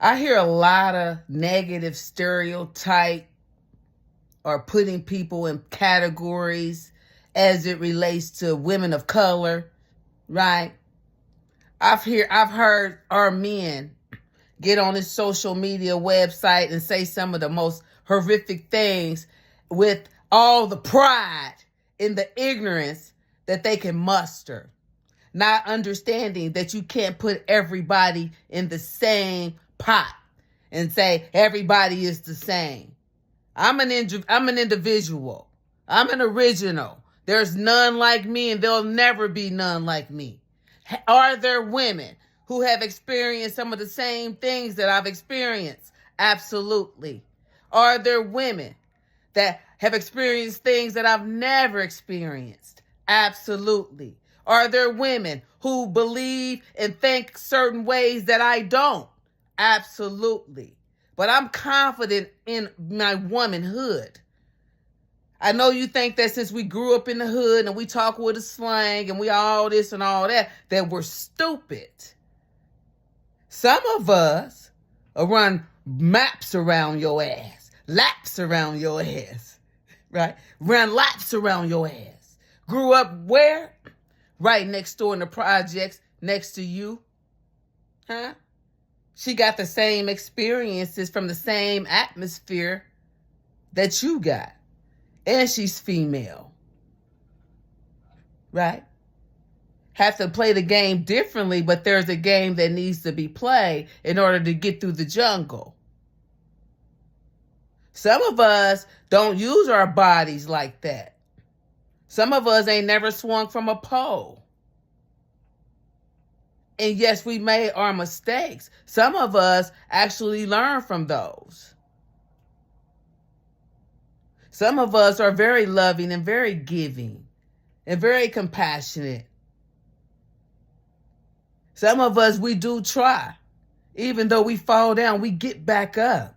I hear a lot of negative stereotype or putting people in categories as it relates to women of color, right? I've heard our men get on his social media website and say some of the most horrific things with all the pride in the ignorance that they can muster, not understanding that you can't put everybody in the same pot and say everybody is the same. I'm an individual. I'm an original. There's none like me, and there'll never be none like me. Are there women who have experienced some of the same things that I've experienced? Absolutely. Are there women that have experienced things that I've never experienced? Absolutely. Are there women who believe and think certain ways that I don't? Absolutely. But I'm confident in my womanhood. I know you think that since we grew up in the hood and we talk with a slang and we all this and all that we're stupid. Some of us will run maps around your ass, laps around your ass, right? Run laps around your ass. Grew up where? Right next door in the projects next to you. Huh? She got the same experiences from the same atmosphere that you got. And she's female. Right? Have to play the game differently, but there's a game that needs to be played in order to get through the jungle. Some of us don't use our bodies like that. Some of us ain't never swung from a pole. And yes, we made our mistakes. Some of us actually learn from those. Some of us are very loving and very giving and very compassionate. Some of us, we do try. Even though we fall down, we get back up.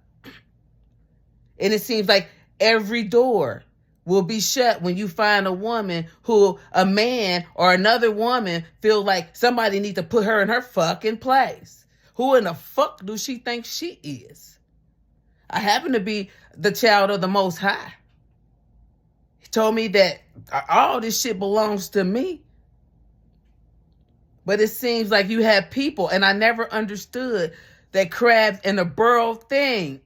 And it seems like every door will be shut when you find a woman who a man or another woman feel like somebody needs to put her in her fucking place. Who in the fuck do she think she is? I happen to be the child of the Most High. He told me that all this shit belongs to me. But it seems like you have people, and I never understood that crabs in a burrow thing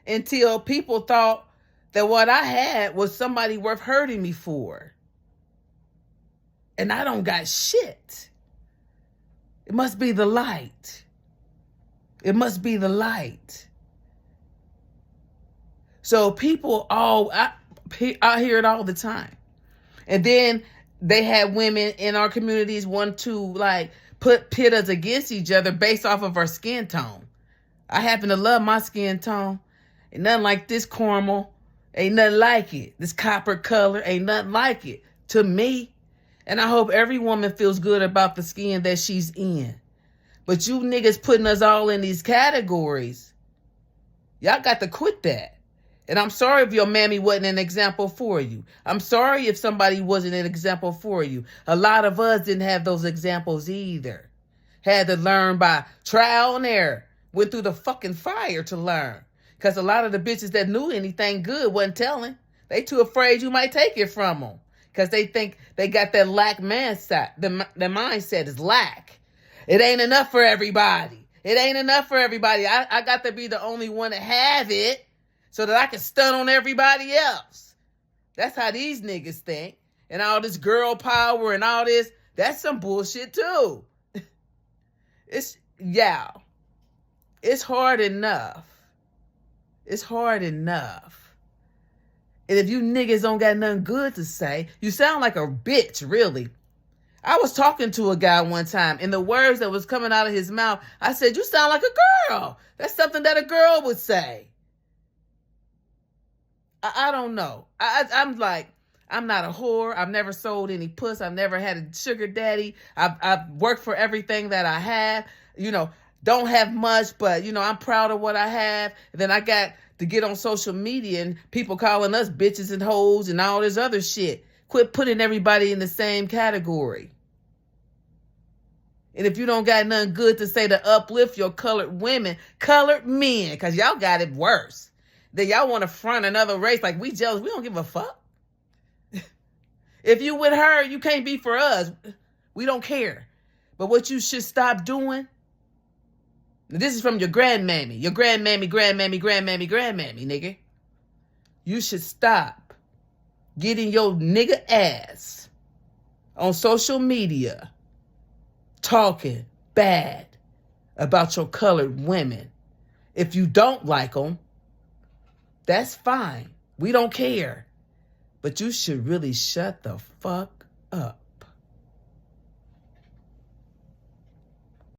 until people thought that what I had was somebody worth hurting me for. And I don't got shit. It must be the light. It must be the light. So people I hear it all the time. And then they had women in our communities want to like pit us against each other based off of our skin tone. I happen to love my skin tone. Ain't nothing like this caramel. Ain't nothing like it. This copper color ain't nothing like it to me. And I hope every woman feels good about the skin that she's in. But you niggas putting us all in these categories, y'all got to quit that. And I'm sorry if your mammy wasn't an example for you. I'm sorry if somebody wasn't an example for you. A lot of us didn't have those examples either. Had to learn by trial and error. Went through the fucking fire to learn. Because a lot of the bitches that knew anything good wasn't telling. They too afraid you might take it from them. Because they think they got that lack mindset. The mindset is lack. It ain't enough for everybody. It ain't enough for everybody. I got to be the only one to have it so that I can stun on everybody else. That's how these niggas think. And all this girl power and all this, that's some bullshit too. It's hard enough. It's hard enough. And if you niggas don't got nothing good to say, you sound like a bitch, really. I was talking to a guy one time, and the words that was coming out of his mouth, I said, you sound like a girl. That's something that a girl would say. I don't know. I'm like, I'm not a whore. I've never sold any puss. I've never had a sugar daddy. I've worked for everything that I have. Don't have much, but, I'm proud of what I have. And then I got to get on social media and people calling us bitches and hoes and all this other shit. Quit putting everybody in the same category. And if you don't got nothing good to say to uplift your colored women, colored men, because y'all got it worse. Then y'all want to front another race like we jealous. We don't give a fuck. If you with her, you can't be for us. We don't care. But what you should stop doing, this is from your grandmammy, grandmammy, nigga. You should stop getting your nigga ass on social media talking bad about your colored women. If you don't like them, that's fine. We don't care. But you should really shut the fuck up.